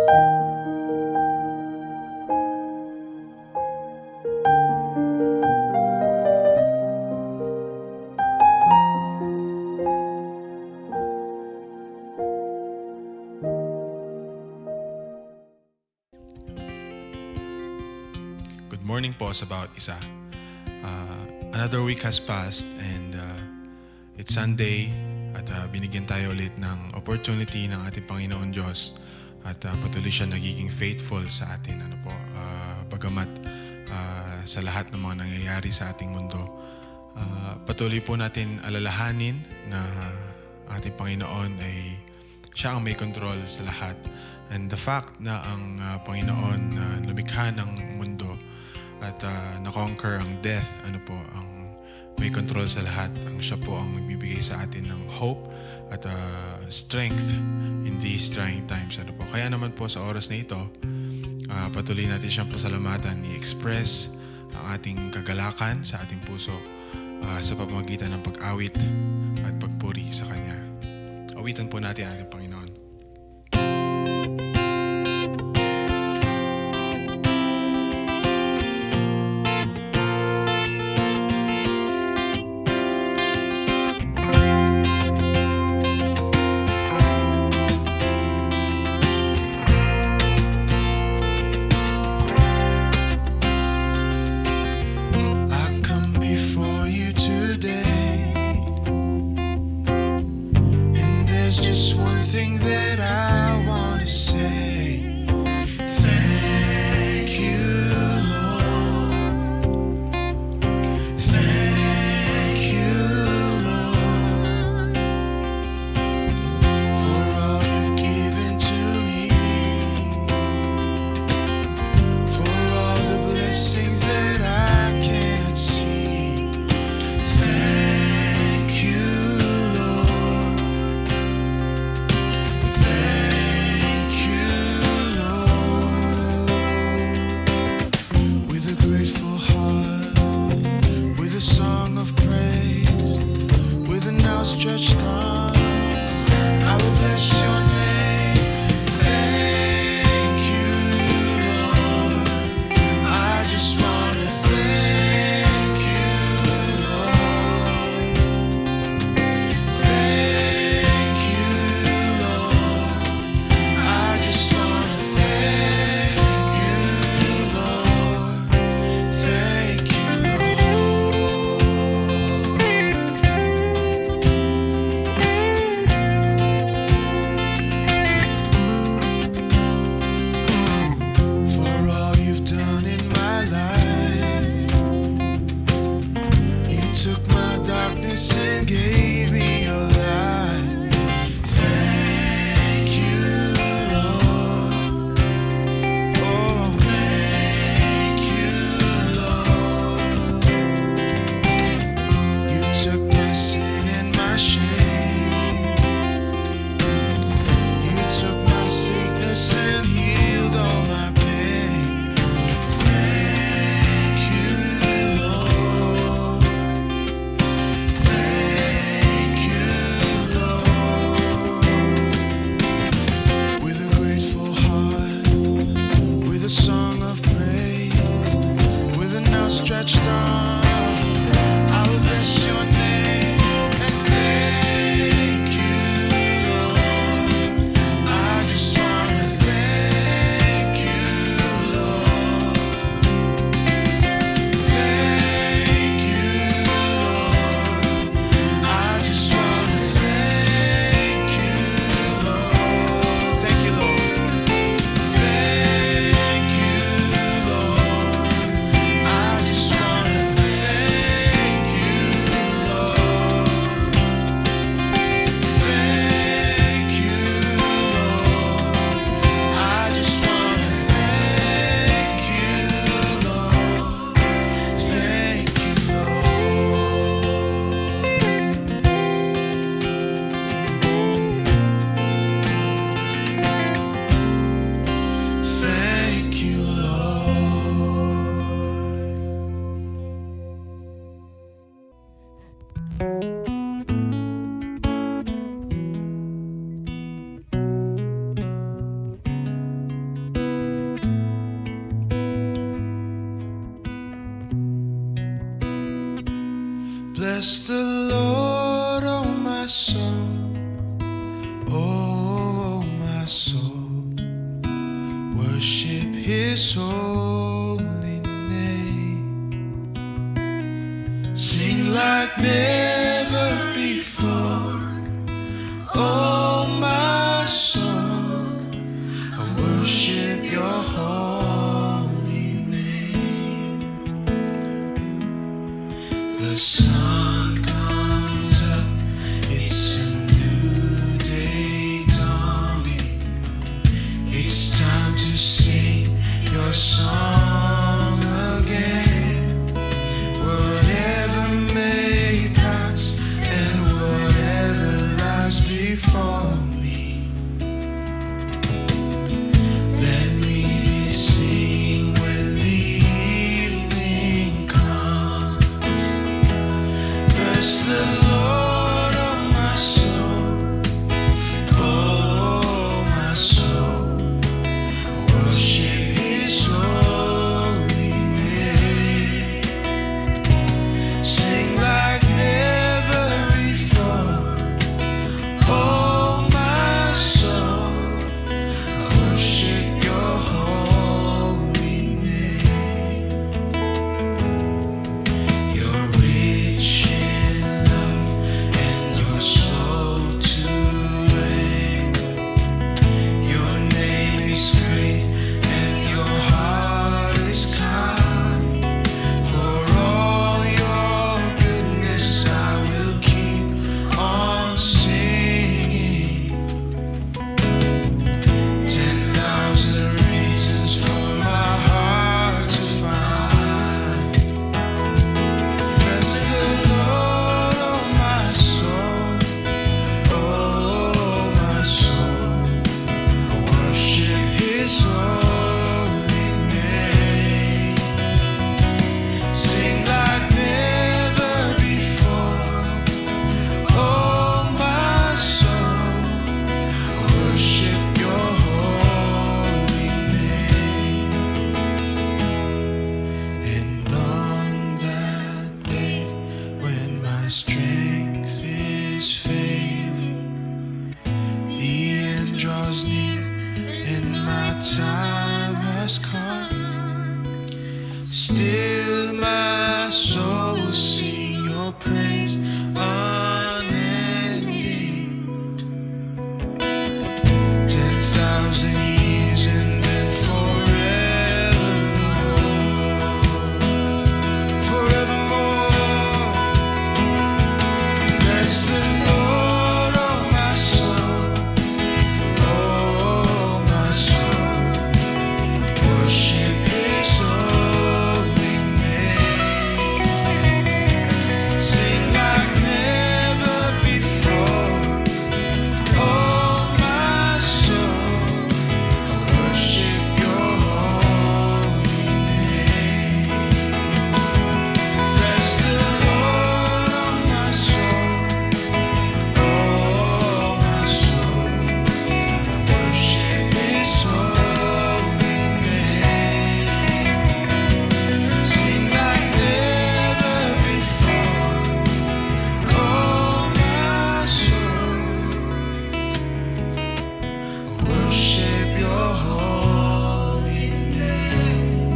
Good morning po sa bawat isa. Another week has passed and it's Sunday at binigyan tayo ulit ng opportunity ng ating Panginoon Diyos at patuloy siya nagiging faithful sa atin. Bagamat sa lahat ng mga nangyayari sa ating mundo, patuloy po natin alalahanin na ating Panginoon ay siya ang may control sa lahat. And the fact na ang Panginoon na lumikha ng mundo at na-conquer ang death, ang may control sa lahat, siya po ang magbibigay sa atin ng hope at strength in these trying times. Kaya naman po sa oras na ito, patuloy natin siyang pasalamatan, i-express ang ating kagalakan sa ating puso sa pamamagitan ng pag-awit at pagpuri sa Kanya. Awitan po natin ang ating Panginoon. Just one thing that I want to say. Thank you, Lord. Thank you, Lord, for all you've given to me, for all the blessings that I cannot see. Thank you, Lord. Thank you, Lord. With a grateful heart, with a song of praise, with an outstretched arm, I will bless your name. Thank you, Lord. I just want to thank you, Lord. Thank you, Lord. I just want to thank you, Lord. Thank you, Lord. For all you've done in my life, you took my darkness and gave me your light. Thank you, Lord. Oh, thank you, Lord. You took my sin and my shame. You took my sickness and healed all my pain. Thank you, Lord. Thank you, Lord. With a grateful heart, with a song of praise, with an outstretched arm, I will bless your name and thank you, Lord. I just want to thank Bless the Lord, oh my soul, oh my soul. Worship His holy name. Sing like never before, oh my soul. I worship Your holy name. The sun comes up, it's a new day dawning. It's time to sing Your song again. Whatever may pass and whatever lies before me, let me be singing when the evening comes. Bless the Lord, oh my soul, oh my soul. Worship His holy name. Sing like never before, oh my soul. I worship Your holy name. You're rich in love and You're slow to anger. Your name is great and Your heart is kind. For all Your goodness I will keep on singing. 10,000 reasons for my heart to find. Bless the Lord, oh my soul, oh my soul. I worship His holy name. Sing like never before, oh my soul. I worship Your holy name. And on that day when my strength is failing, the end draws near and my time has come. Still my soul will sing Your praise unending. 10,000 years and then forevermore. Bless the Lord, oh my soul, oh my soul. Worship His holy name. Sing like never before, oh my soul. I worship Your holy name. Bless the Lord, oh my soul, oh my soul. Worship His holy name. Sing like never before, oh my soul. Worship Your holy name.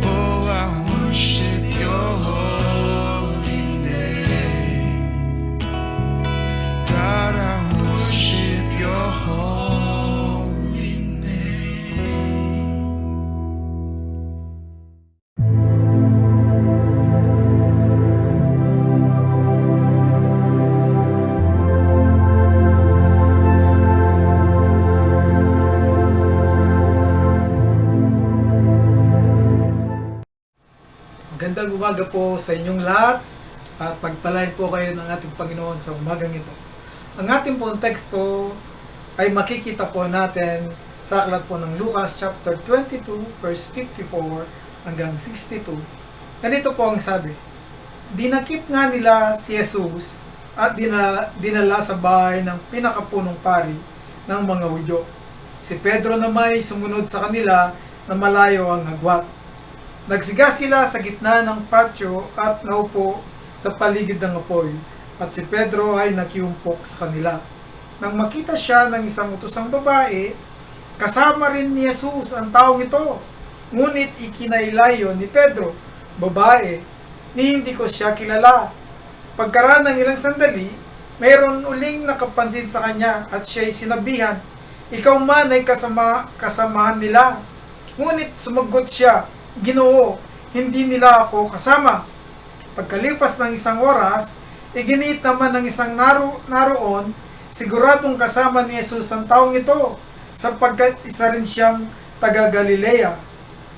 Oh, I worship Your holy name. God, I worship Your holy name. Magandang umaga po sa inyong lahat at pagpalain po kayo ng ating Panginoon sa umagang ito. Ang ating pong teksto ay makikita po natin sa aklat po ng Lucas chapter 22 verse 54 hanggang 62. Ganito po ang sabi: Dinakip nga nila si Jesus at dinala sa bahay ng pinakapunong pari ng mga Hudyo. Si Pedro na may sumunod sa kanila na malayo ang agwat. Nagsiga sila sa gitna ng patio at naupo sa paligid ng apoy, at si Pedro ay nakiumpok sa kanila. Nang makita siya ng isang utosang babae, kasama rin ni Jesus ang taong ito. Ngunit ikinailayo ni Pedro, "Babae, ni hindi ko siya kilala." Pagkaraan ng ilang sandali, mayroon uling nakapansin sa kanya at siya'y sinabihan, "Ikaw man ay kasamahan nila." Ngunit sumagot siya, "Ginoo, hindi nila ako kasama." Pagkalipas ng isang oras, iginiit naman ng isang naroon, siguradong kasama ni Jesus ang taong ito, sapagkat isa rin siyang taga Galilea.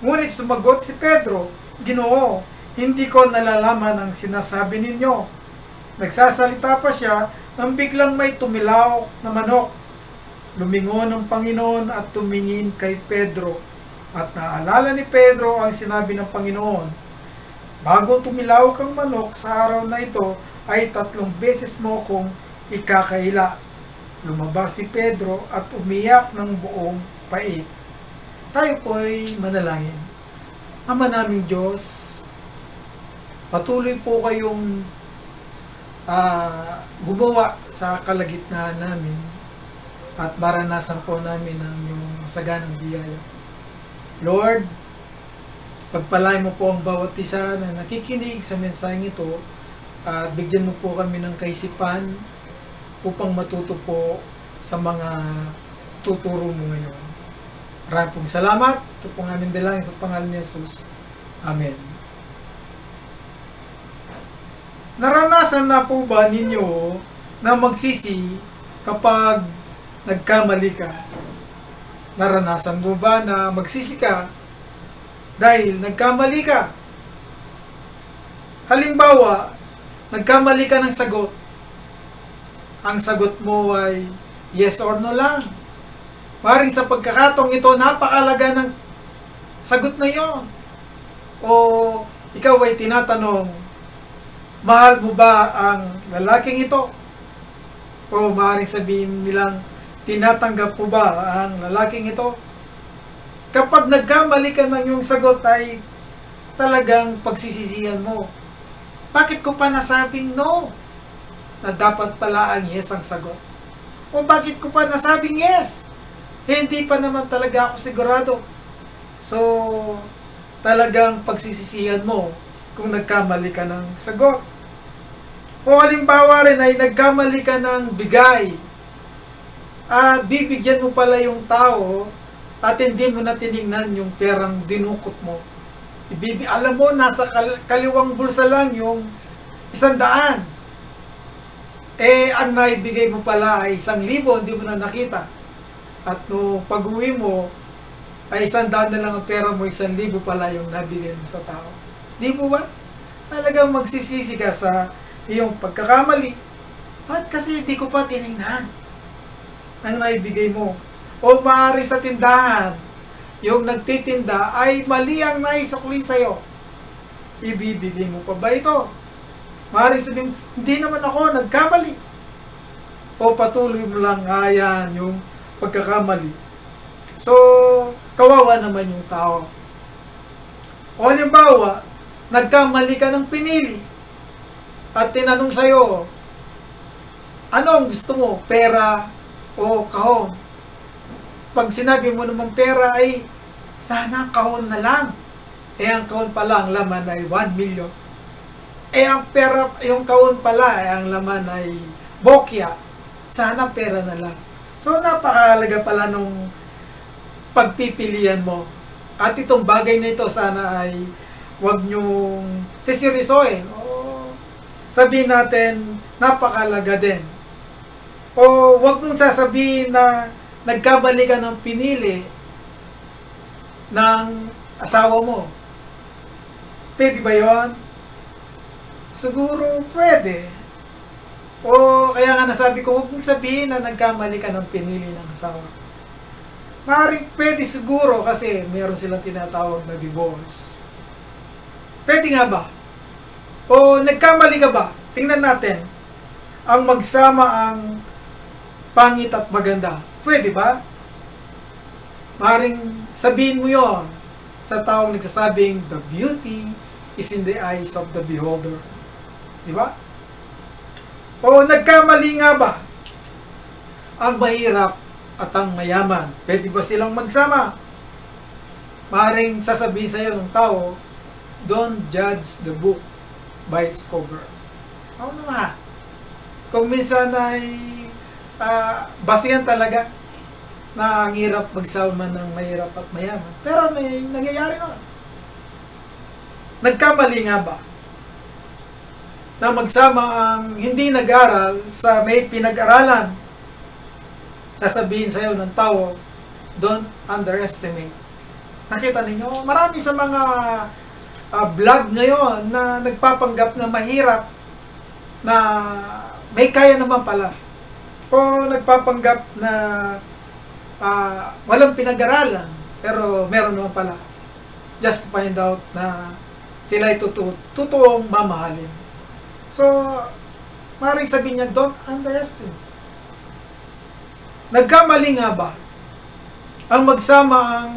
Ngunit sumagot si Pedro, "Ginoo, hindi ko nalalaman ang sinasabi ninyo." Nagsasalita pa siya nang biglang may tumilaw na manok. Lumingon ang Panginoon at tumingin kay Pedro. At naalala ni Pedro ang sinabi ng Panginoon, "Bago tumilaw kang manok sa araw na ito, ay 3 beses mo kong ikakaila." Lumabas si Pedro at umiyak ng buong pait. Tayo po'y manalangin. Ama naming Diyos, patuloy po kayong gumawa sa kalagitnaan namin at maranasan po namin ang iyong saganang biyaya. Lord, pagpalain mo po ang bawat isa na nakikinig sa mensaheng ito at bigyan mo po kami ng kaisipan upang matuto po sa mga tuturo mo ngayon. Maraming pong salamat. Ito pong aming dalangin sa pangalan ni Jesus. Amen. Naranasan na po ba ninyo na magsisi kapag nagkamali ka? Naranasan mo ba na magsisi ka dahil nagkamali ka? Halimbawa, nagkamali ka ng sagot. Ang sagot mo ay yes or no lang. Maring sa pagkakataong ito, napakalaga ng sagot na yon. O ikaw ay tinatanong, mahal mo ba ang lalaking ito? O maring sabihin nilang, tinatanggap mo ba ang lalaking ito? Kapag nagkamali ka ng iyong sagot ay talagang pagsisisihan mo. Bakit ko pa nasabing no? Na dapat pala ang yes ang sagot. O bakit ko pa nasabing yes? Hindi pa naman talaga ako sigurado. So, talagang pagsisisihan mo kung nagkamali ka ng sagot. O halimbawa rin ay nagkamali ka ng bigay at bibigyan mo pala yung tao at hindi mo na tinignan yung perang dinukot mo. Alam mo, nasa kaliwang bulsa lang yung 100. Ang naibigay mo pala ay 1,000, hindi mo na nakita. At no pag-uwi mo, ay 100 na lang ang pera mo, 1,000 pala yung nabigay mo sa tao. Di mo ba? Talagang magsisisi ka sa iyong pagkakamali. Bakit kasi di ko pa tinignan ang naibigay mo? O maaari sa tindahan, yung nagtitinda ay mali ang naisukli sa'yo. Ibibigay mo pa ba ito? Maaari sabihin, hindi naman ako nagkamali. O patuloy mo lang, ayan, yung pagkakamali. So, kawawa naman yung tao. O halimbawa, nagkamali ka ng pinili at tinanong sa'yo, ano ang gusto mo? Pera o kahon? Pag sinabi mo naman pera ay sana kahon na lang. Ang kahon pala, ang laman ay 1 million. Ang pera, yung kahon pala, ang laman ay bokya. Sana pera na lang. So, napakahalaga pala nung pagpipilian mo. At itong bagay na ito, sana ay huwag nyong sisirisoin. O sabihin natin, napakahalaga din. O huwag mong sasabihin na nagkamali ka ng pinili ng asawa mo. Pwede ba yun? Siguro pwede. O kaya nga nasabi ko, huwag mong sabihin na nagkamali ka ng pinili ng asawa. Maaaring pwede siguro kasi meron silang tinatawag na divorce. Pwede nga ba? O nagkamali ka ba? Tingnan natin. Ang magsama ang pangit at maganda. Pwede ba? Maaaring sabihin mo yon sa taong nagsasabing, the beauty is in the eyes of the beholder. Di ba? O nagkamali nga ba ang mahirap at ang mayaman? Pwede ba silang magsama? Maaaring sasabihin sa iyo ng tao, don't judge the book by its cover. Oo naman. Kung minsan ay basihan talaga na ang hirap magsama ng mahirap at mayaman. Pero may nangyayari na. Nagkamali nga ba na magsama ang hindi nag-aral sa may pinag-aralan? Sasabihin sa iyo ng tao, don't underestimate. Nakita ninyo, marami sa mga vlog ngayon na nagpapanggap na mahirap na may kaya naman pala. O nagpapanggap na walang pinag-aralan pero meron naman pala. Just to find out na sila ay totoong mamahalin. So, maaaring sabihin niya, don't underestimate. Nagkamali nga ba ang magsama ang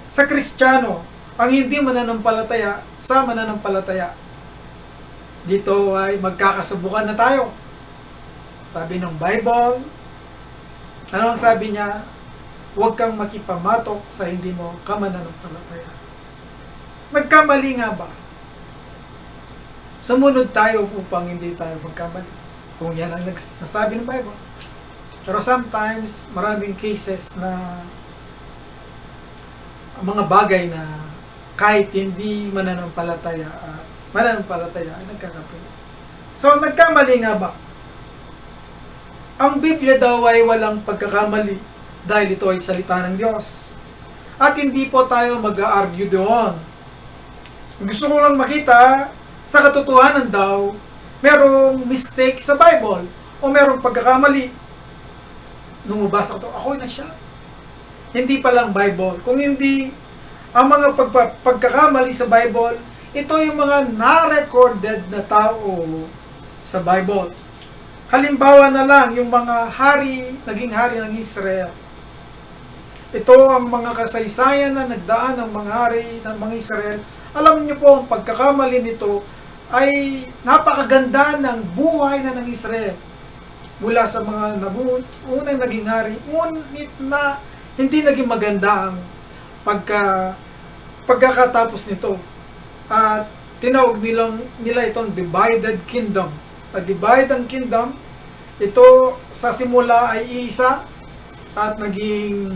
sa Kristiyano, ang hindi mananampalataya sa mananampalataya? Dito ay magkakasubukan na tayo. Sabi ng Bible, ano ang sabi niya? Huwag kang makipamatok sa hindi mo kamananampalataya. Nagkamali nga ba? Sumunod tayo upang hindi tayo magkamali. Kung yan ang nasabi ng Bible. Pero sometimes, maraming cases na mga bagay na kahit hindi mananampalataya at mananampalataya ay nagkakatulong. So, nagkamali nga ba? Ang Biblia daw ay walang pagkakamali dahil ito ay salita ng Diyos. At hindi po tayo mag-a-argue doon. Gusto ko lang makita sa katotohanan daw, merong mistake sa Bible o merong pagkakamali. Nung mabasa ko ito, ako na siya. Hindi pa lang Bible. Kung hindi, ang mga pagkakamali sa Bible, ito yung mga na-recorded na tao sa Bible. Halimbawa na lang, yung mga naging hari ng Israel. Ito ang mga kasaysayan na nagdaan ng mga hari ng mga Israel. Alam niyo po, ang pagkakamali nito ay napakaganda ng buhay na ng Israel. Mula sa mga unang naging hari, ngunit na hindi naging maganda ang pagkakatapos nito. At tinawag nila itong divided kingdom. Divided kingdom, ito sa simula ay isa at naging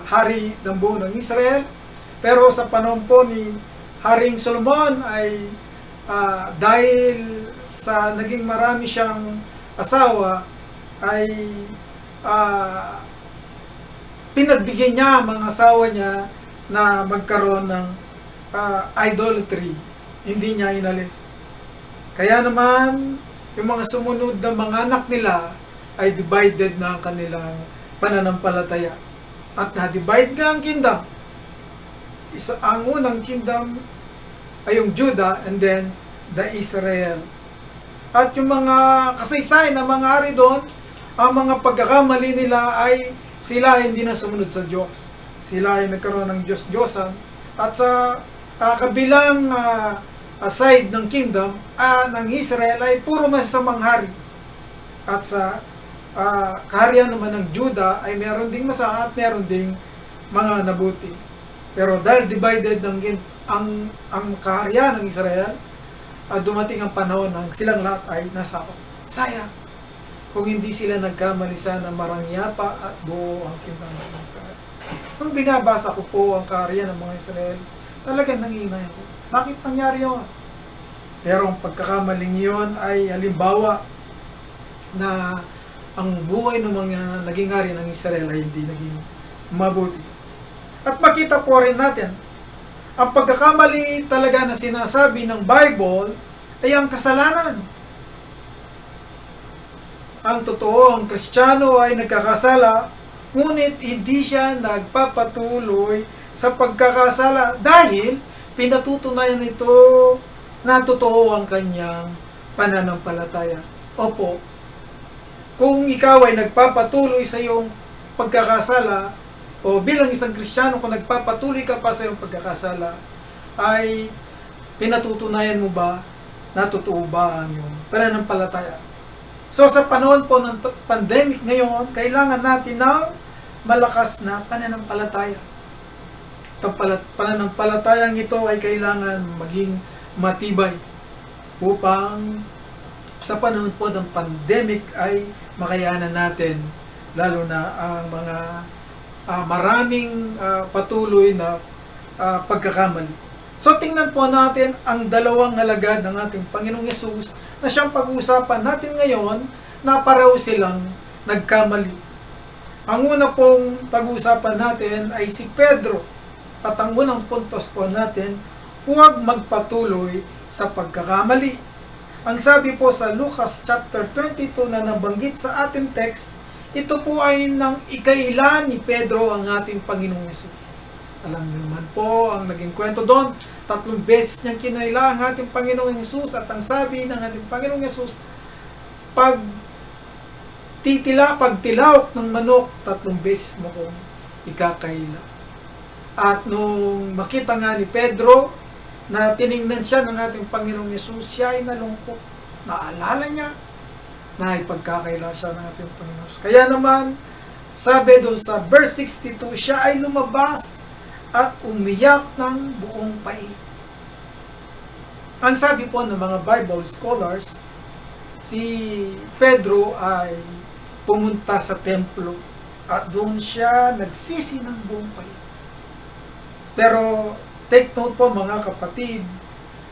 hari ng buong ng Israel. Pero sa panahon po ni Haring Solomon ay dahil sa naging marami siyang asawa ay pinagbigyan niya mga asawa niya na magkaroon ng idolatry. Hindi niya inalis. Kaya naman, yung mga sumunod na mga anak nila ay divided na ang kanilang pananampalataya. At na-divide nga ang kingdom. Ang unang kingdom ay yung Judah and then the Israel. At yung mga kasaysayan na mga hari doon, ang mga pagkakamali nila ay sila hindi na sumunod sa Diyos. Sila ay nagkaroon ng Diyos-Diyosan. At sa kabilang side ng kingdom, ng Israel ay puro masasamang hari. At sa kaharian naman ng Judah ay meron ding masama at meron ding mga nabuti. Pero dahil divided ang kaharian ng Israel, dumating ang panahon ng silang lahat ay nasakop. Sayang kung hindi sila nagkamali sana marangyapa at buo ang kingdom ng Israel. Nung binabasa ko po ang kaharian ng mga Israel, talagang nanginay ako. Bakit nangyari yun? Pero ang pagkakamaling yun ay halimbawa na ang buhay ng mga naging hari ng Israel ay hindi naging mabuti. At makita po rin natin, ang pagkakamali talaga na sinasabi ng Bible ay ang kasalanan. Ang totoo, ang Kristiyano ay nagkakasala, ngunit hindi siya nagpapatuloy sa pagkakasala dahil pinatutunayan nito na totoo ang kanyang pananampalataya. Opo, kung ikaw ay nagpapatuloy sa iyong pagkakasala, o bilang isang Kristiyano, kung nagpapatuloy ka pa sa iyong pagkakasala, ay pinatutunayan mo ba na totoo ba ang iyong pananampalataya? So sa panahon po ng pandemic ngayon, kailangan natin ng malakas na pananampalataya. Ang pananampalatayang ito ay kailangan maging matibay upang sa panahon po ng pandemic ay makayanan natin, lalo na ang mga maraming patuloy na pagkakamali. So tingnan po natin ang dalawang alagad ng ating Panginoong Yesus na siyang pag-uusapan natin ngayon na pareho silang nagkamali. Ang una pong pag-uusapan natin ay si Pedro. At ang unang puntos po natin, huwag magpatuloy sa pagkakamali. Ang sabi po sa Lucas chapter 22 na nabanggit sa ating text, ito po ay ng ikailan ni Pedro ang ating Panginoong Yesus. Alam niyo naman po ang naging kwento doon. 3 beses niyang kinaila ang ating Panginoong Yesus, at ang sabi ng ating Panginoong Yesus, pagtilawak ng manok, 3 beses mo kong ikakaila. At nung makita nga ni Pedro na tiningnan siya ng ating Panginoong Yesus, siya ay nalungkot. Naalala niya na ipagkakaila siya ng ating Panginoon. Kaya naman, sabi doon sa verse 62, siya ay lumabas at umiyak ng buong pait. Ang sabi po ng mga Bible scholars, si Pedro ay pumunta sa templo at doon siya nagsisi ng buong pait. Pero take note po mga kapatid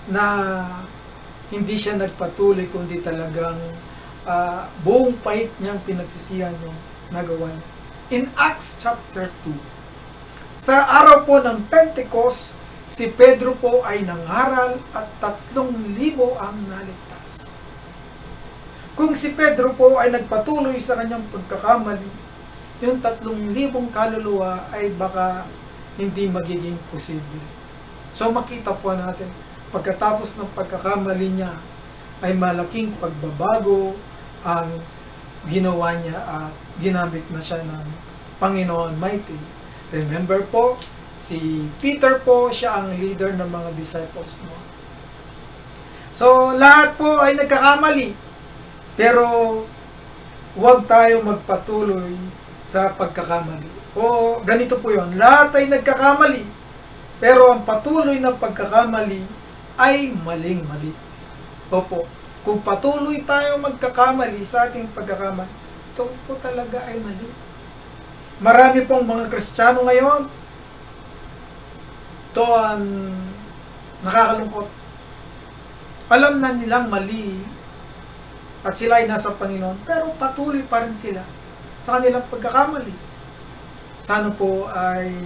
na hindi siya nagpatuloy, kundi talagang buong pait niyang pinagsisihan yung nagawa niya. In Acts chapter 2, sa araw po ng Pentecost, si Pedro po ay nangaral at 3,000 ang naligtas. Kung si Pedro po ay nagpatuloy sa kanyang pagkakamali, yung 3,000 kaluluwa ay baka hindi magiging posible. So makita po natin, pagkatapos ng pagkakamali niya, ay malaking pagbabago ang ginawa niya at ginamit na siya ng Panginoon Mighty. Remember po, si Peter po, siya ang leader ng mga disciples mo. So lahat po ay nagkakamali, pero huwag tayo magpatuloy sa pagkakamali. O ganito po yun, lahat ay nagkakamali, pero ang patuloy na pagkakamali ay maling-mali. Opo, kung patuloy tayo magkakamali sa ating pagkakamali, ito po talaga ay mali. Marami pong mga Kristiyano ngayon, ito ang nakakalungkot. Alam na nilang mali at sila ay nasa Panginoon, pero patuloy pa rin sila sa kanilang pagkakamali. Sana po ay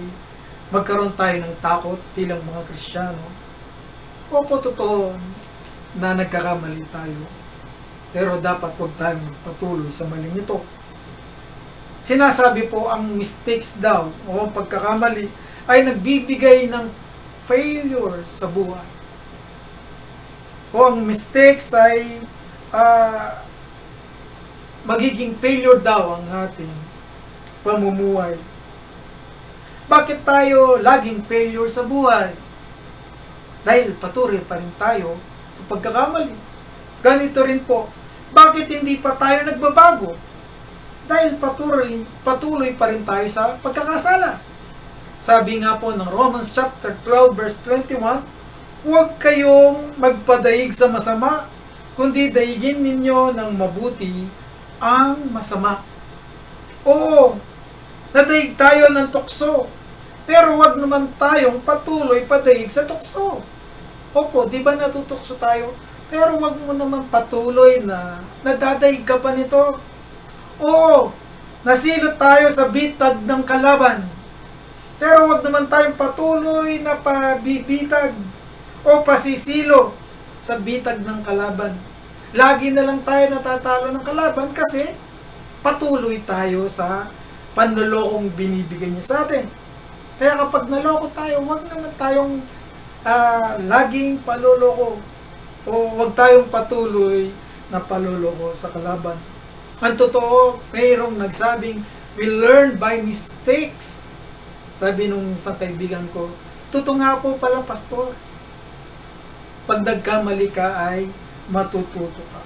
magkaroon tayo ng takot bilang mga Kristiyano. Opo, totoo na nagkakamali tayo, pero dapat huwag tayong magpatuloy sa maling ito. Sinasabi po ang mistakes daw o pagkakamali ay nagbibigay ng failure sa buhay. O ang mistakes ay magiging failure daw ang ating pamumuhay. Bakit tayo laging failure sa buhay? Dahil patuloy pa rin tayo sa pagkakamali. Ganito rin po, bakit hindi pa tayo nagbabago? Dahil patuloy pa rin tayo sa pagkakasala. Sabi nga po ng Romans chapter 12 verse 21, huwag kayong magpadaig sa masama, kundi daigin ninyo ng mabuti ang masama. Oo, nadaig tayo ng tukso, pero wag naman tayong patuloy padaig sa tukso. Opo, di ba natutukso tayo? Pero wag mo naman patuloy na nadadaig ka pa nito. Oo, nasilot tayo sa bitag ng kalaban. Pero wag naman tayong patuloy na pabibitag o pasisilo sa bitag ng kalaban. Lagi na lang tayo natatalo ng kalaban kasi patuloy tayo sa panlolokong binibigay niya sa atin. Kaya kapag naloko tayo, wag naman tayong laging paloloko o wag tayong patuloy na paloloko sa kalaban. Ang totoo, mayroong nagsabing, we learn by mistakes. Sabi nung isang kaibigan ko, totoo nga po pala, pastor. Pag nagkamali ka ay matututo ka.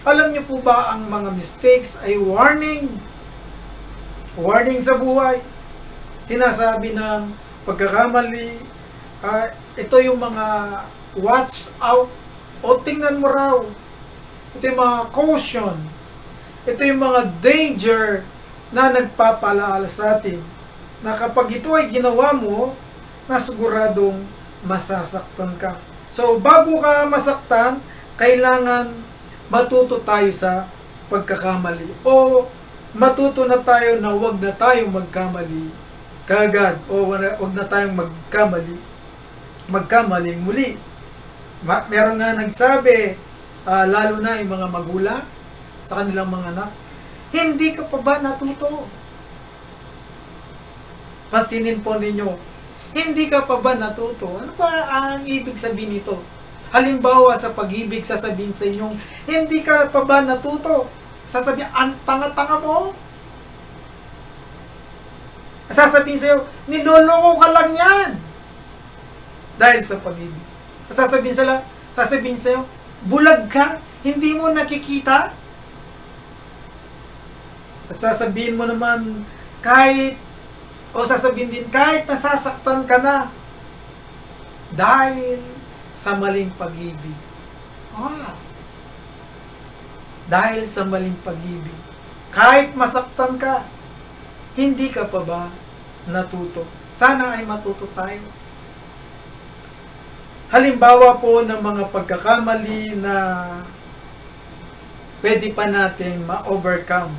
Alam niyo po ba ang mga mistakes ay warning? Warning sa buhay. Sinasabi ng pagkakamali, ito yung mga watch out, o tingnan mo raw. Ito yung mga caution. Ito yung mga danger na nagpapalaala sa atin. Na kapag ito ay ginawa mo, nasiguradong masasaktan ka. So, bago ka masaktan, kailangan matuto tayo sa pagkakamali. O matuto na tayo na wag na tayong magkamali kagad. O wag na tayong magkamaling muli. Meron nga nagsabi, lalo na yung mga magulang sa kanilang mga anak, hindi ka pa ba natuto? Pansinin po ninyo, hindi ka pa ba natuto? Ano ba ang ibig sabihin nito? Halimbawa sa pag-ibig, sasabihin sa inyong, hindi ka pa ba natuto? Sasabihin, ang tanga-tanga mo. Sasabihin sa iyo, niloloko ka lang yan. Dahil sa pag-ibig. Sasabihin sa iyo, bulag ka, hindi mo nakikita. At sasabihin mo naman, sasabihin din, kahit nasasaktan ka na, dahil sa maling pag-ibig. Dahil sa maling pag-ibig. Kahit masaktan ka, hindi ka pa ba natuto? Sana ay matuto tayo. Halimbawa po ng mga pagkakamali na pwede pa natin ma-overcome.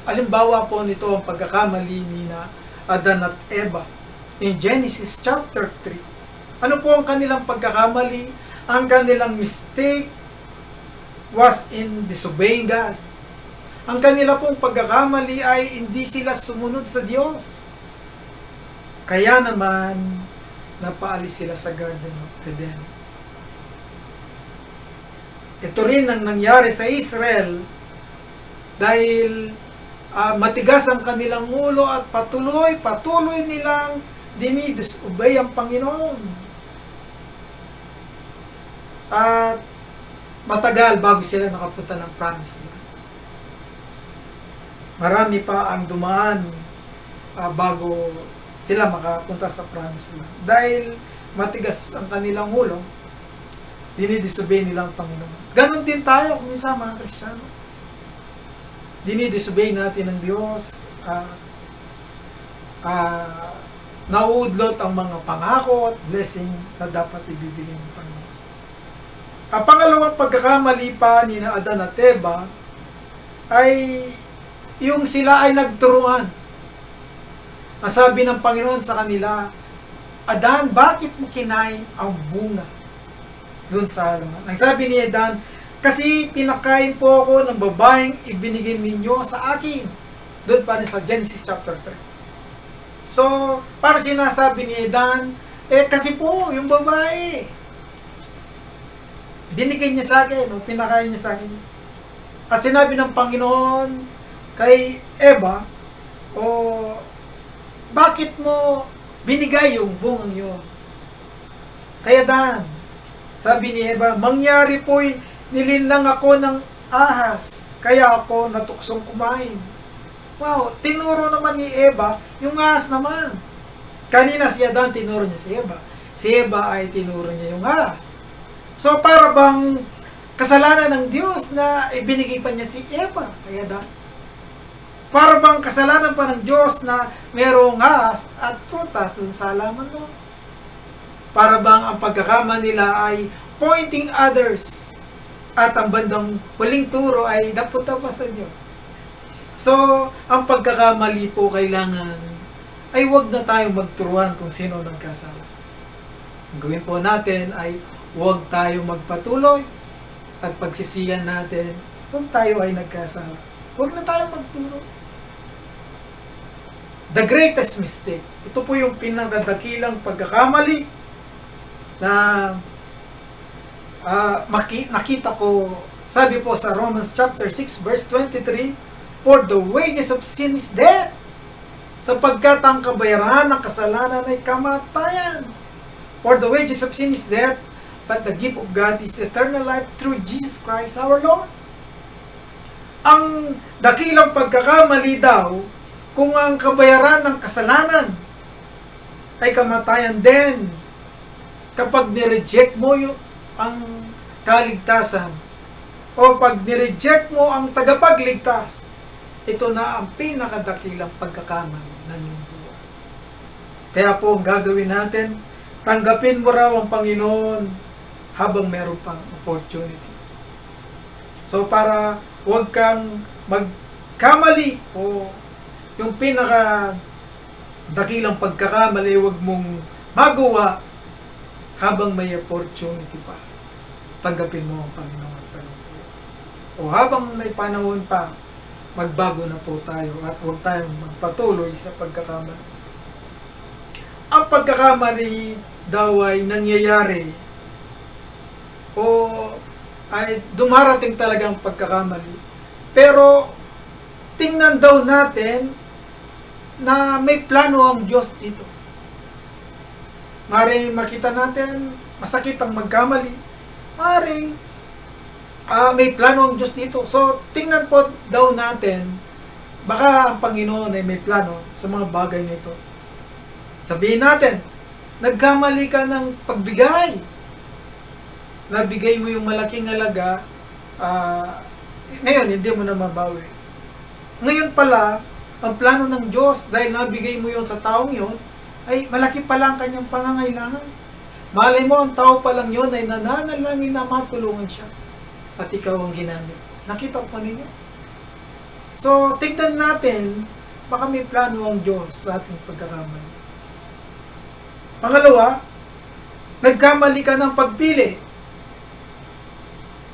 Halimbawa po nito ang pagkakamali ni Adan at Eva in Genesis chapter 3. Ano po ang kanilang pagkakamali? Ang kanilang mistake was in disobeying God. Ang kanila pong pagkakamali ay hindi sila sumunod sa Diyos. Kaya naman, napaalis sila sa Garden of Eden. Ito rin ang nangyari sa Israel dahil matigas ang kanilang ulo at patuloy nilang dinidisobey ang Panginoon. At matagal bago sila nakapunta ng promised land. Marami pa ang dumaan bago sila makapunta sa promised land. Dahil matigas ang kanilang ulo, dinidisobey nila ang Panginoon. Ganon din tayo kung minsan mga Kristiyano. Dinidisobey natin ang Diyos, nauudlot ang mga pangako at blessing na dapat ibibigay ng Panginoon. Ang pangalawang pagkakamali pa ni Adan at Eva ay yung sila ay nagturuan. Ang sabi ng Panginoon sa kanila, Adan, bakit mo kinain ang bunga doon sa halaman? Ang sabi ni Adan, kasi pinakain po ako ng babaeng ibinigay ninyo sa akin. Doon pa rin sa Genesis chapter 3. So, para sinasabi ni Adan, kasi po, yung babae, binigay niya sa akin, o pinakain niya sa akin. At sinabi ng Panginoon kay Eva, bakit mo binigay yung bungang yun? Kaya Dan, sabi ni Eva, mangyari po'y nilinlang ako ng ahas, kaya ako natuksong kumain. Wow, tinuro naman ni Eva yung ahas naman. Kanina si Adan tinuro niya si Eva. Si Eva ay tinuro niya yung ahas. So para bang kasalanan ng Diyos na ibinigay pa niya si Eva kay Adan? Para bang kasalanan pa ng Diyos na merong ahas at prutas dun sa halaman mo? Para bang ang pagkakama nila ay pointing others at ang bandang huling turo ay napunta pa sa Diyos? So, ang pagkakamali po kailangan ay huwag na tayong magturuan kung sino nagkasala. Ang gawin po natin ay huwag tayong magpatuloy at pagsisiyan natin kung tayo ay nagkasala. Huwag na tayong magturo. The greatest mistake. Ito po yung pinakadakilang pagkakamali na nakita ko. Sabi po sa Romans chapter 6 verse 23, for the wages of sin is death. sapagkat ang kabayaran ng kasalanan ay kamatayan. For the wages of sin is death, but the gift of God is eternal life through Jesus Christ our Lord. Ang dakilang pagkakamali daw, kung ang kabayaran ng kasalanan ay kamatayan din, kapag nireject mo ang kaligtasan, o pag nireject mo ang tagapagligtas, ito na ang pinakadakilang pagkakamali ng iyong buhay. Kaya po, ang gagawin natin, tanggapin mo raw ang Panginoon habang meron pang opportunity. So, para huwag kang magkamali o yung dakilang pagkakamali, huwag mong magawa habang may opportunity pa. Tanggapin mo ang Panginoon sa iyong buhay. O habang may panahon pa, magbago na po tayo at huwag tayong magpatuloy sa pagkakamali. Ang pagkakamali daw ay nangyayari o ay dumarating talagang pagkakamali. Pero tingnan daw natin na may plano ang Diyos dito. Maring makita natin masakit ang magkamali. Maring may plano ang Diyos dito. So, tingnan po daw natin, baka ang Panginoon ay may plano sa mga bagay nito. Sabihin natin, nagkamali ka ng pagbigay. Nabigay mo yung malaking halaga, ngayon, hindi mo na mabawi. Ngayon pala, ang plano ng Diyos, dahil nabigay mo yon sa taong yon, ay malaki pala ang kanyang pangangailangan. Malay mo, ang tao pa lang yun ay nananalangin na matulungan siya. At ikaw ang ginamit. Nakita po ninyo? So, tignan natin, baka may plano ang Diyos sa ating pagkakamali. Pangalawa, nagkamali ka ng pagpili.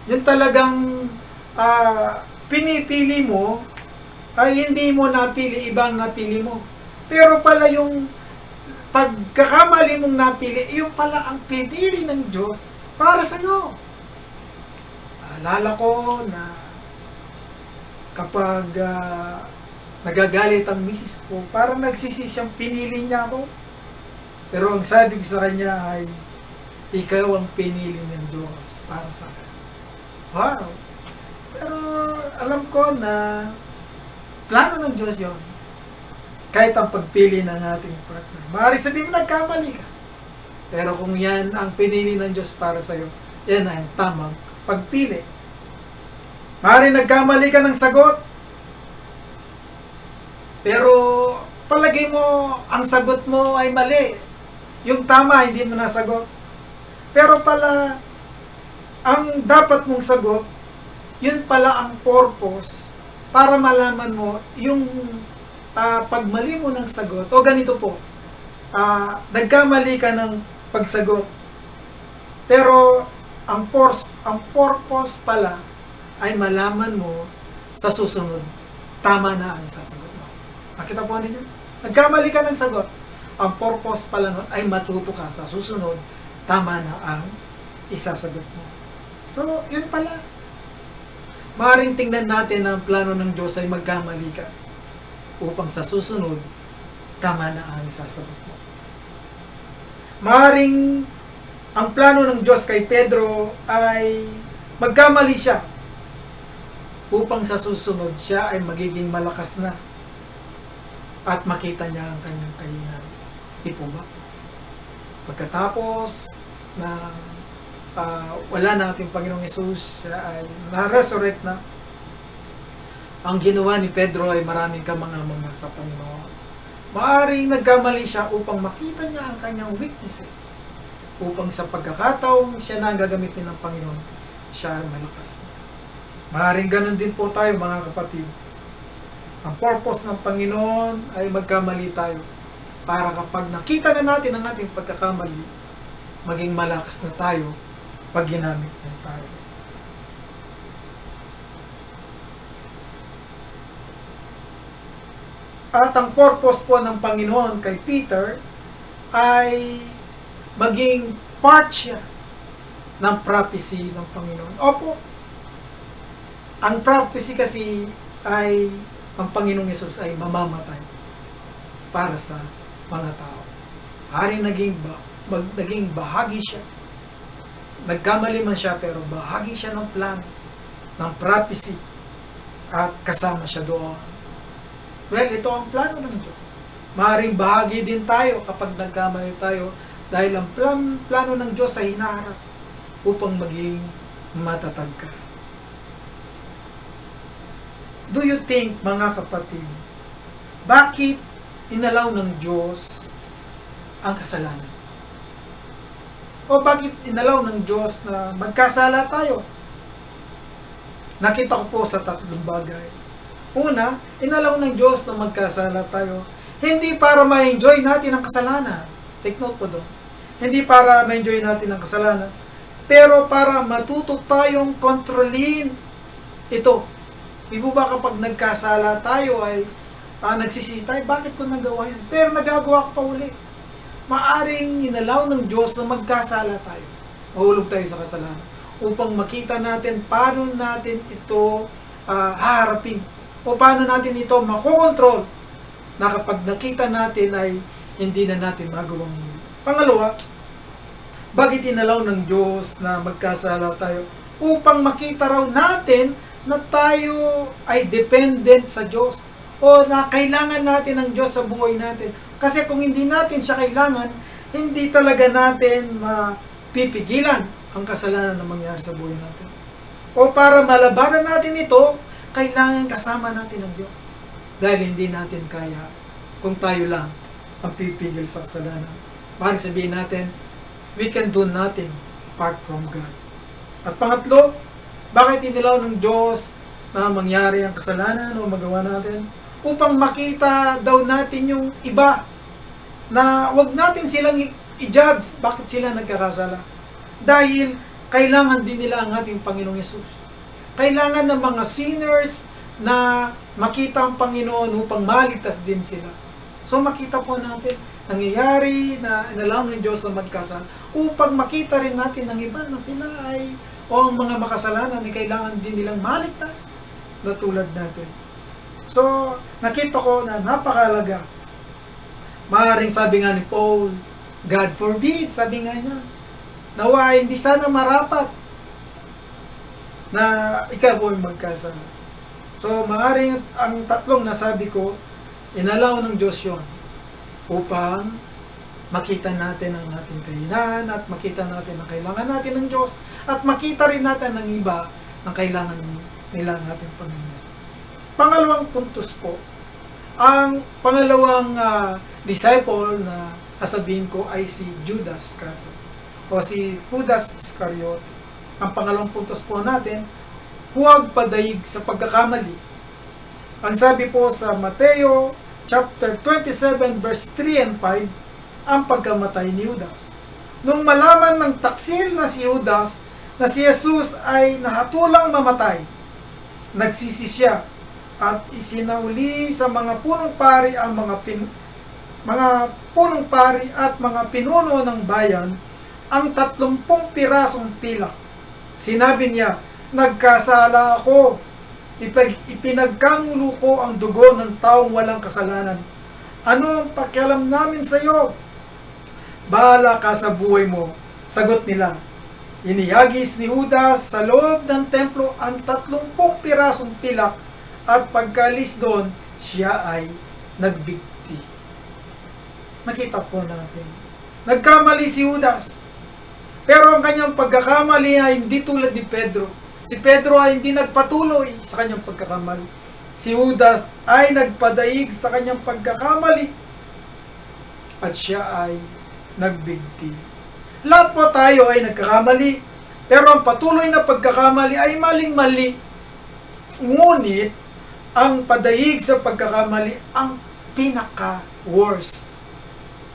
Yung talagang pinipili mo, ay hindi mo napili, ibang napili mo. Pero pala yung pagkakamali mong napili, yung pala ang pinili ng Diyos para sa iyo. Alala ko na kapag nagagalit ang misis ko, parang nagsisi siyang pinili niya ako. Pero ang sabi ko sa kanya ay, ikaw ang pinili ng Diyos para sa akin. Wow! Pero alam ko na plano ng Diyos yon. Kahit ang pagpili ng ating partner. Maaari sabihin mo, nagkamali ka. Pero kung yan ang pinili ng Diyos para sa iyo, yan ang tamang pagpili. Maaari nagkamali ka ng sagot. Pero palagay mo, ang sagot mo ay mali. Yung tama, hindi mo nasagot. Pero pala, ang dapat mong sagot, yun pala ang purpose para malaman mo yung pagmali mo ng sagot. O ganito po, nagkamali ka ng pagsagot. Pero ang purpose pala ay malaman mo sa susunod, tama na ang sasagot mo. Nakita po ninyo? Nagkamali ka ng sagot. Ang purpose pala nun ay matuto ka sa susunod, tama na ang isasagot mo. So, yun pala. Maaaring tingnan natin na ang plano ng Diyos ay magkamali ka upang sa susunod, tama na ang isasagot mo. Maaaring ang plano ng Diyos kay Pedro ay magkamali siya upang sa susunod siya ay magiging malakas na at makita niya ang kanyang kahinan. Di po ba? Pagkatapos na wala na ating Panginoong Yesus, siya ay na-resurrect na. Ang ginawa ni Pedro ay maraming kamangha-mangha sa Panginoon. Maaring nagkamali siya upang makita niya ang kanyang weaknesses. Upang sa pagkakataong siya na ang gagamitin ng Panginoon, siya ay malakas na. Maaring ganun din po tayo, mga kapatid. Ang purpose ng Panginoon ay magkamali tayo para kapag nakita na natin ang ating pagkakamali, maging malakas na tayo pag ginamit na tayo. At ang purpose po ng Panginoon kay Peter ay maging part siya ng prophecy ng Panginoon. Opo, ang prophecy kasi ay ang Panginoong Yesus ay mamamatay. para sa mga tao. Maaaring naging bahagi siya. Nagkamali man siya, pero bahagi siya ng plano, ng prophecy, at kasama siya doon. Well, ito ang plano ng Diyos. Maaaring bahagi din tayo kapag nagkamali tayo, dahil ang plano ng Diyos ay hinaharap upang maging matatag ka. Do you think, mga kapatid, bakit inalaw ng Diyos ang kasalanan? O bakit inalaw ng Diyos na magkasala tayo? Nakita ko po sa tatlong bagay. Una, inalaw ng Diyos na magkasala tayo, hindi para ma-enjoy natin ang kasalanan. Take note po doon. Hindi para ma-enjoy natin ang kasalanan, pero para matuto tayong kontrolin ito. Di ba kapag nagkasala tayo ay nagsisisi tayo, bakit ko nagawa yan? Pero nagagawa ko pa uli. Maaring inalaw ng Diyos na magkasala tayo. Mahulog tayo sa kasalanan. Upang makita natin paano natin ito haharapin. O paano natin ito makokontrol na kapag nakita natin ay hindi na natin magawang muli. Pangalawa, bakit inalaw ng Diyos na magkasala tayo? Upang makita raw natin na tayo ay dependent sa Diyos o na kailangan natin ng Diyos sa buhay natin. Kasi kung hindi natin siya kailangan, hindi talaga natin mapipigilan ang kasalanan na mangyari sa buhay natin. O para malabanan natin ito, kailangan kasama natin ang Diyos. Dahil hindi natin kaya kung tayo lang ang pipigil sa kasalanan. Maaaring sabihin natin, we can do nothing apart from God. At pangatlo, bakit inilaw ng Diyos na mangyari ang kasalanan o magawa natin? Upang makita daw natin yung iba na wag natin silang i-judge bakit sila nagkakasala. Dahil kailangan din nila ang ating Panginoong Yesus. Kailangan ng mga sinners na makita ang Panginoon upang maligtas din sila. So makita po natin, nangyayari na inalaw ng Diyos na magkasala upang makita rin natin ng iba na sila ay o ang mga makasalanan ay kailangan din nilang maligtas na tulad natin. So, nakita ko na napakalaga. Maaaring sabi nga ni Paul, God forbid, sabi nga niya, nawa hindi sana marapat na ikaw po ay magkasala. So, maaaring ang tatlong nasabi ko, inalaw ng Diyos yun upang makita natin ang ating kahinaan at makita natin ang kailangan natin ng Diyos at makita rin natin ng iba na kailangan nila ng ating Panginoon Yesus. Pangalawang puntos po, ang pangalawang disciple na sasabihin ko ay si Judas Iscariot o si Judas Iscariot. Ang pangalawang puntos po natin, huwag padaig sa pagkakamali. Ang sabi po sa Mateo chapter 27 verse 3 and 5, ang pagkamatay ni Judas. Nung malaman ng taksil na si Judas na si Jesus ay nahatulang mamatay, nagsisi siya at isinauli sa mga punong pari ang mga punong pari at mga pinuno ng bayan ang 30 pirasong pilak. Sinabi niya, nagkasala ako, ipinagkanulo ko ang dugo ng taong walang kasalanan. Ano ang pakialam namin sa iyo? Bahala ka sa buhay mo. Sagot nila. Inihagis ni Judas sa loob ng templo ang 30 pirasong pilak at pagkalis doon, siya ay nagbigti. Nakita po natin. Nagkamali si Judas. Pero ang kanyang pagkakamali ay hindi tulad ni Pedro. Si Pedro ay hindi nagpatuloy sa kanyang pagkakamali. Si Judas ay nagpadaig sa kanyang pagkakamali at siya ay nagbigti. Lahat po tayo ay nagkakamali, pero ang patuloy na pagkakamali ay maling-mali. Ngunit, ang padaig sa pagkakamali ang pinaka-worst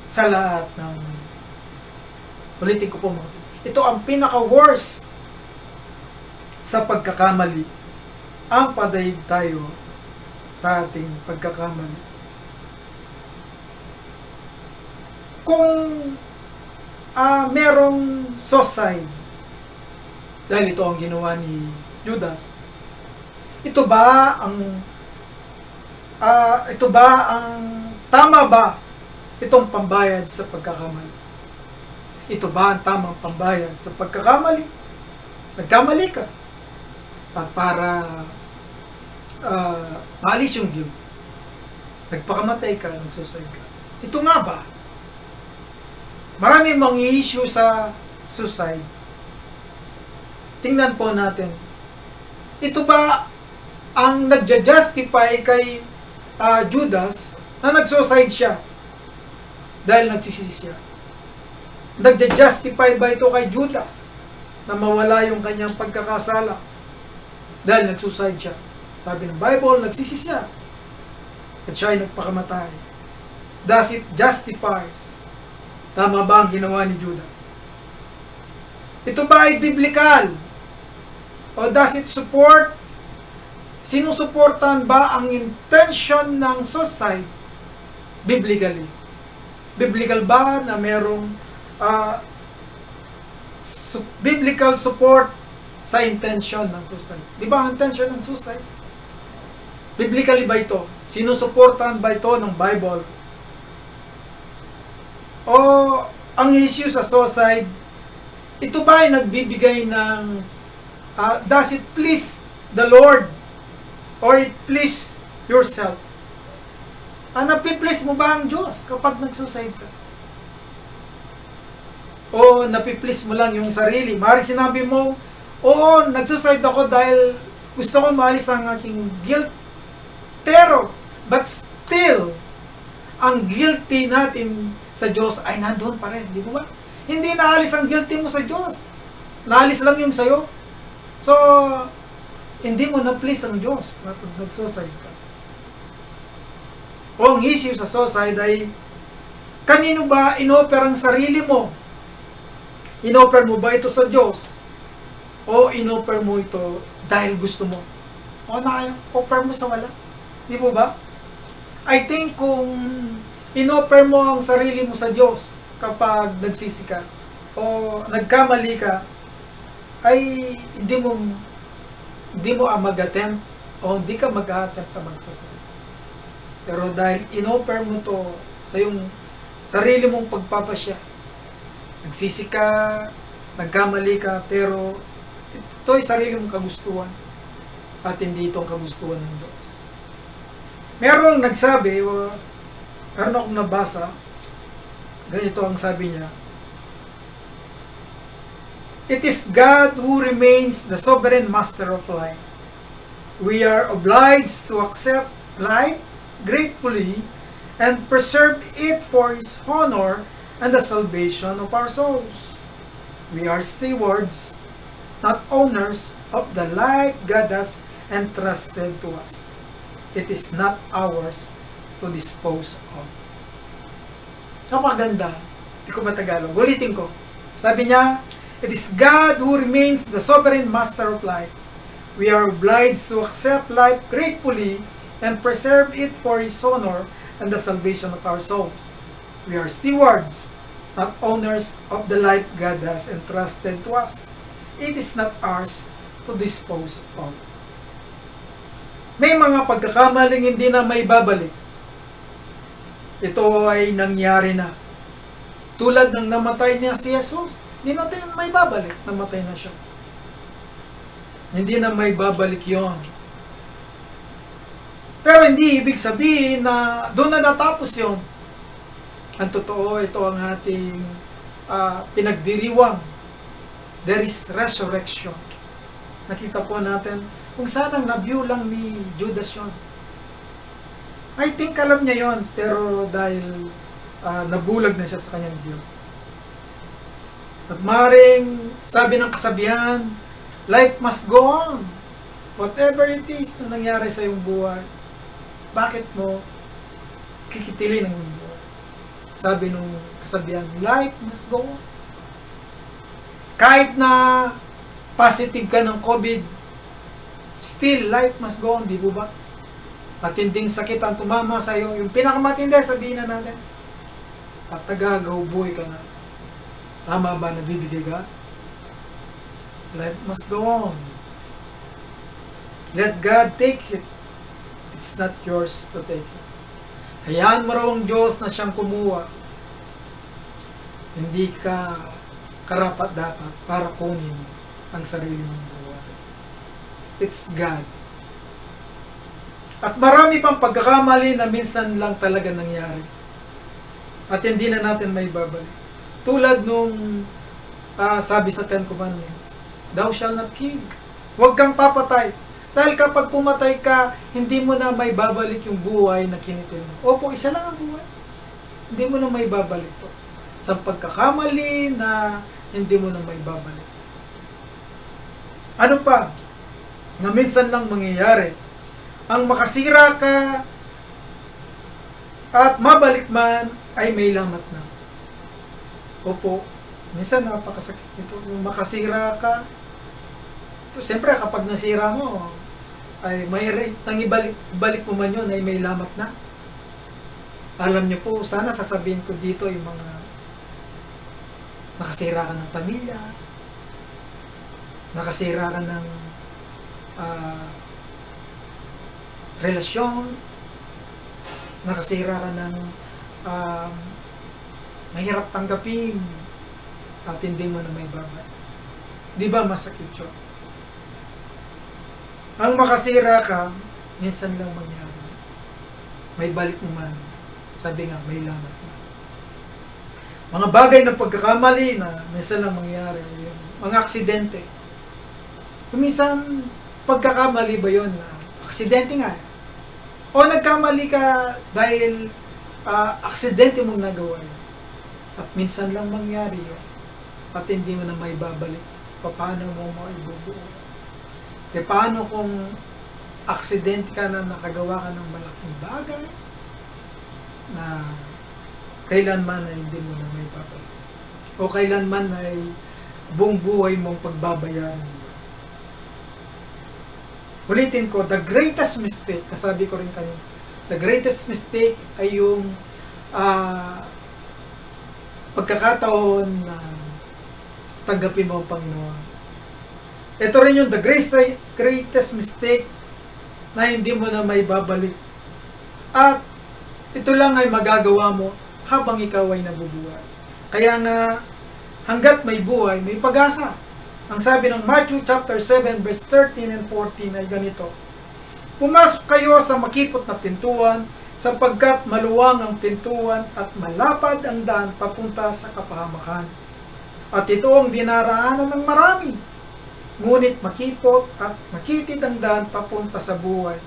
sa lahat ng... Ulitin ko po mga. Ito ang pinaka-worst sa pagkakamali. Ang padaig tayo sa ating pagkakamali. Kung merong suicide, dahil ito ang ginawa ni Judas, ito ba ang Tama ba itong pambayad sa pagkakamali? Ito ba ang tamang pambayad sa pagkakamali? Nagkamali ka. At para maalis yung guilt, nagpakamatay ka, nagsuicide ka. Ito nga ba? Marami mga issue sa suicide. Tingnan po natin. Ito ba ang nagja-justify kay Judas na nag-suicide siya dahil nagsisisi siya? Nagja-justify ba ito kay Judas na mawala yung kanyang pagkakasala dahil nag-suicide siya? Sabi ng Bible, nagsisi siya at siya ay nagpakamatay. Does it justifies? Tama ba ang ginawa ni Judas? Ito ba ay biblical? O does it support? Sinusuportan ba ang intention ng suicide biblically? Biblical ba na merong biblical support sa intention ng suicide? Di ba ang intention ng suicide? Biblically ba ito? Sinusuportan ba ito ng Bible? O ang issue sa suicide, ito ba ay nagbibigay ng does it please the Lord or it please yourself? Napi-please mo ba ang Diyos kapag nag-suicide ka? O napi-please mo lang yung sarili? Maaaring sinabi mo, oo, nag-suicide ako dahil gusto ko maalis ang aking guilt. Pero, but still, ang guilty natin sa Diyos ay nandun pa rin, di ba? Hindi naalis ang guilty mo sa Diyos. Naalis lang yung sa'yo. So, hindi mo na-please ang Diyos kapag nag-suicide ka. O ang issue sa suicide ay, kanino ba inoffer ang sarili mo? Inoffer mo ba ito sa Diyos? O inoffer mo ito dahil gusto mo? O na-offer mo sa wala? Di po ba? I think kung inoffer mo ang sarili mo sa Diyos kapag nagsisi ka o nagkamali ka, ay hindi mo mag-attempt o hindi ka mag-attempt na mag-suicide. Pero dahil inoffer mo to sa yung sarili mong pagpapasya, nagsisi ka, nagkamali ka, pero ito ay sarili mong kagustuhan at hindi itong kagustuhan ng Diyos. Merong nagsabi, meron akong nabasa, ganito ang sabi niya, it is God who remains the sovereign master of life. We are obliged to accept life gratefully and preserve it for His honor and the salvation of our souls. We are stewards, not owners of the life God has entrusted to us. It is not ours to dispose of. Napakaganda. Hindi ko matagalog. Ulitin ko. Sabi niya, it is God who remains the sovereign master of life. We are obliged to accept life gratefully and preserve it for His honor and the salvation of our souls. We are stewards, not owners of the life God has entrusted to us. It is not ours to dispose of. May mga pagkakamaling hindi na may babalik. Ito ay nangyari na. Tulad ng namatay niya si Jesus, hindi natin may babalik. Namatay na siya. Hindi na may babalik yon. Pero hindi ibig sabihin na doon na natapos yon. Ang totoo, ito ang ating pinagdiriwang. There is resurrection. Nakita po natin kung saan ang na-view lang ni Judas yon. I think alam niya yon, pero dahil nabulag na siya sa kanyang guilt. At maring sabi ng kasabihan, life must go on. Whatever it is na nangyari sa iyong buhay, bakit mo kikitilin ang iyong buhay? Sabi ng kasabihan, life must go on. Kahit na positive ka ng COVID, still, life must go on, di ba ba? Matinding sakit ang tumama sa iyo. Yung pinakamatindi, sabihin na natin. At tagagawboy ka na. Tama ba nabibigay ka? Life must go on. Let God take it. It's not yours to take it. Hayaan mo raw ang Diyos na siyang kumuha. Hindi ka karapat-dapat para kunin ang sarili mong buhay. It's God. At marami pang pagkakamali na minsan lang talaga nangyari. At hindi na natin may babalik. Tulad nung sabi sa Ten Commandments, Thou shall not kill. Huwag kang papatay. Dahil kapag pumatay ka, hindi mo na may babalik yung buhay na kinitil mo. Opo, isa lang ang buhay. Hindi mo na may babalik to. Sa pagkakamali na hindi mo na may babalik. Ano pa? Na minsan lang mangyayari. Ang makasira ka at mabalik man ay may lamat na. Opo, minsan napakasakit ito. Yung makasira ka, siyempre kapag nasira mo, ay may nang ibalik mo man yun ay may lamat na. Alam niyo po, sana sasabihin ko dito yung mga nakasira ka ng pamilya, nakasira ka ng relasyon, nakasira ka ng mahirap tanggapin at hindi mo na may babay. Di ba masakit yun? Ang makasira ka, minsan lang mangyari. May balik mo man. Sabi nga, may lamat na. Mga bagay ng pagkakamali na minsan lang mangyari. Yung mga aksidente. Kung minsan, pagkakamali ba yun? Aksidente nga. O nagkamali ka dahil aksidente mong nagawa yun. At minsan lang mangyari yun. At hindi mo na may babalik. Paano mo maibubuo? E paano kung aksidente ka na nakagawa ka ng malaking bagay na kailanman ay hindi mo na may babalik? O kailanman ay buong buhay mong pagbabayaran niyo? Ulitin ko, the greatest mistake, kasabi ko rin kanina, the greatest mistake ay yung pagkakataon na tanggapin mo ang Panginoon. Ito rin yung the greatest mistake na hindi mo na may babalik. At ito lang ay magagawa mo habang ikaw ay nabubuhay. Kaya nga, hanggat may buhay, may pag-asa. Ang sabi ng Matthew chapter 7 verse 13 and 14 ay ganito, Pumasok kayo sa makipot na pintuan, sapagkat maluwang ang pintuan at malapad ang daan papunta sa kapahamakan. At ito ang dinaraanan ng marami. Ngunit makipot at makitid ang daan papunta sa buhay,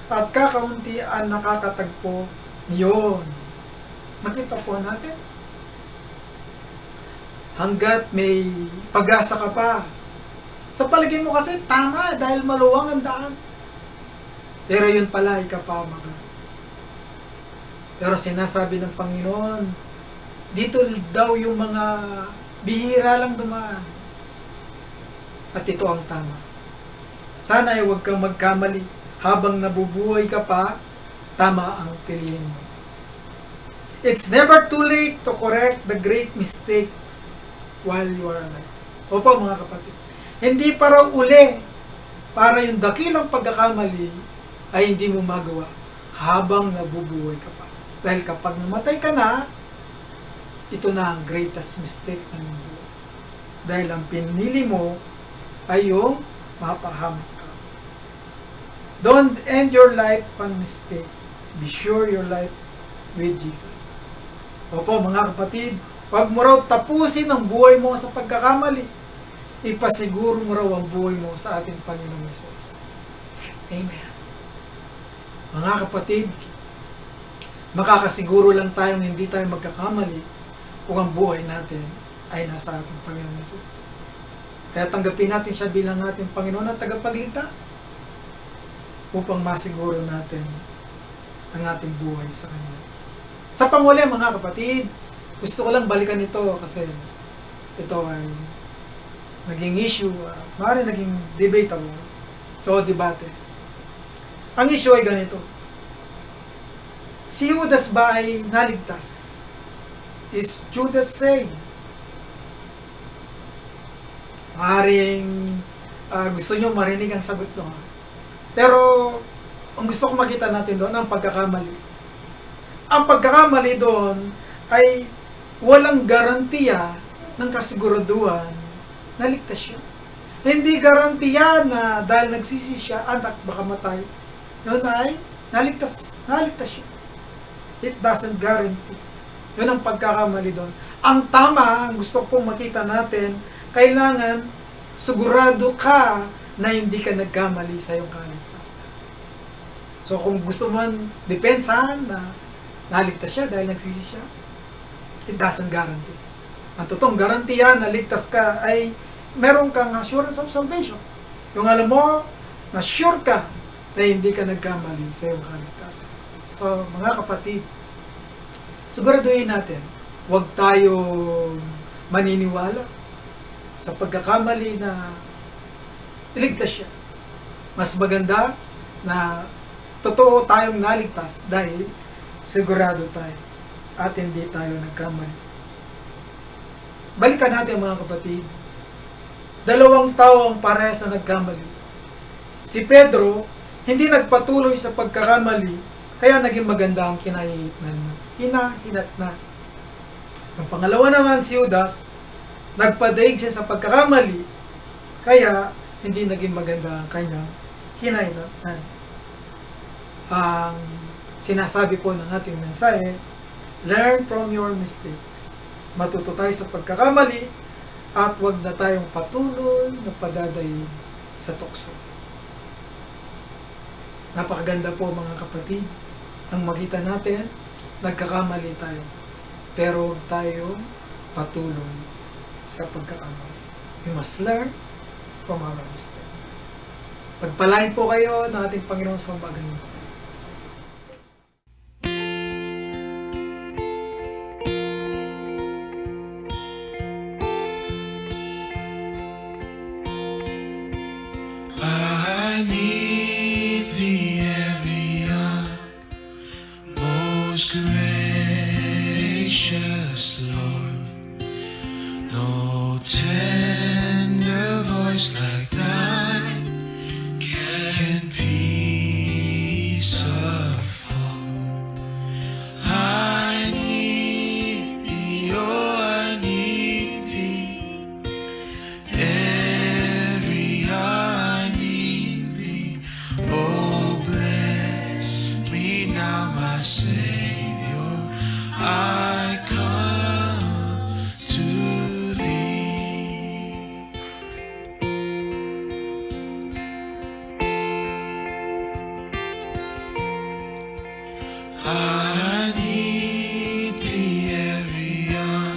at kakaunti ang nakakatagpo niyon. Makita po natin. Hanggat may pag-asa ka pa. Sa palagay mo kasi, tama, dahil maluwang ang daan. Pero yun pala ay kapamakan. Pero sinasabi ng Panginoon, dito daw yung mga bihira lang dumaan. At ito ang tama. Sana ay huwag kang magkamali. Habang nabubuhay ka pa, tama ang piliin mo. It's never too late to correct the great mistakes while you are alive. Opo mga kapatid. Hindi para uli, para yung dakilang pagkakamali ay hindi mo magawa habang nabubuhay ka pa. Dahil kapag namatay ka na, ito na ang greatest mistake ng mundo. Dahil ang pinili mo ay yung mapahamak ka. Don't end your life on mistake. Be sure your life with Jesus. Opo mga kapatid, huwag mo raw tapusin ang buhay mo sa pagkakamali. Ipasiguro mo raw ang buhay mo sa ating Panginoong Hesus. Amen. Mga kapatid, makakasiguro lang tayong hindi tayo magkakamali kung ang buhay natin ay nasa ating Panginoong Hesus. Kaya tanggapin natin siya bilang ating Panginoon at tagapagligtas upang masiguro natin ang ating buhay sa Kanya. Sa panghuli mga kapatid, gusto ko lang balikan ito kasi ito ay naging issue, maaari naging debatable. So, debate. Ang issue ay ganito. Si Judas ba ay naligtas? Is Judas saved? Maaaring gusto nyo marinig ang sagot doon. Pero, ang gusto ko makita natin doon, ang pagkakamali. Ang pagkakamali doon ay walang garantiya ng kasiguraduhan na ligtas siya. Hindi garantiya na dahil nagsisi siya, anak baka matay. Yun ay naligtas siya. It doesn't guarantee. Yun ang pagkakamali doon. Ang tama, ang gusto kong makita natin, kailangan sigurado ka na hindi ka nagkamali sa iyong kaligtasan. So kung gusto mo depensahan na naligtas siya dahil nagsisi siya, it doesn't guarantee. Ang totoong garantiya na ligtas ka ay meron kang assurance of salvation. Yung alam mo, na sure ka na hindi ka nagkamali sa iyong kaligtasan. So mga kapatid, siguraduhin natin, huwag tayo maniniwala sa pagkakamali na iligtas siya. Mas maganda na totoo tayong naligtas dahil sigurado tayo at hindi tayo nagkamali. Balikan natin mga kapatid. 2 tao ang parehas na nagkamali. Si Pedro, hindi nagpatuloy sa pagkakamali, kaya naging maganda ang hinahinat na. Ang pangalawa naman, si Judas, nagpadaig siya sa pagkakamali, kaya hindi naging maganda ang kanyang hinahinatnan. Ang sinasabi po ng ating mensahe, learn from your mistakes. Matuto tayo sa pagkakamali at huwag na tayong patuloy na padadaig sa tukso. Napakaganda po mga kapatid ang makita natin, nagkakamali tayo. Pero huwag tayong patuloy sa pagkakamali. We must learn from our mistakes. Pagpalain po kayo ng ating Panginoon sa umagang ito. I need thee every hour, most gracious Lord. No tender voice like thine can peace afford. I need thee, oh I need thee. Every hour I need thee. Oh bless me now, my Savior. I come to thee. I need thee every hour.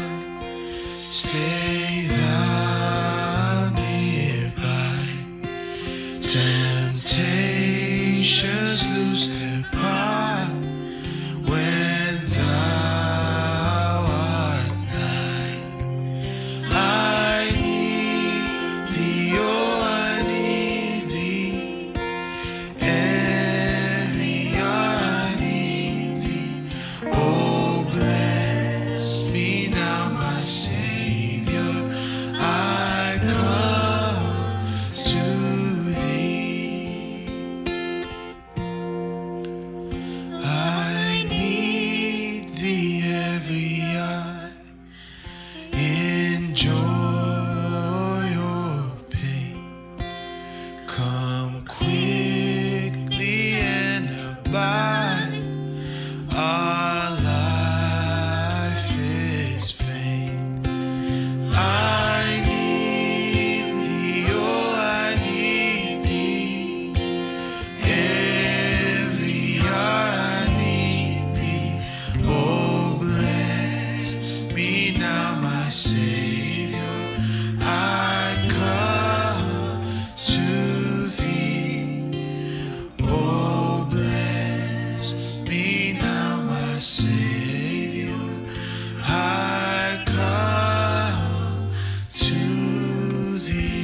Stay thou nearby. Temptations lose their power when thou art nigh. I need thee, oh I need thee. Every hour I need thee. Oh bless me now, my Savior. I come to thee. I need thee every hour. Enjoy your pain. Come quickly and abide. Our life is vain. I need thee, oh I need thee. Every hour I need thee. Oh bless me now, my Savior. I come to thee. Oh bless me now, my Savior. I come to thee.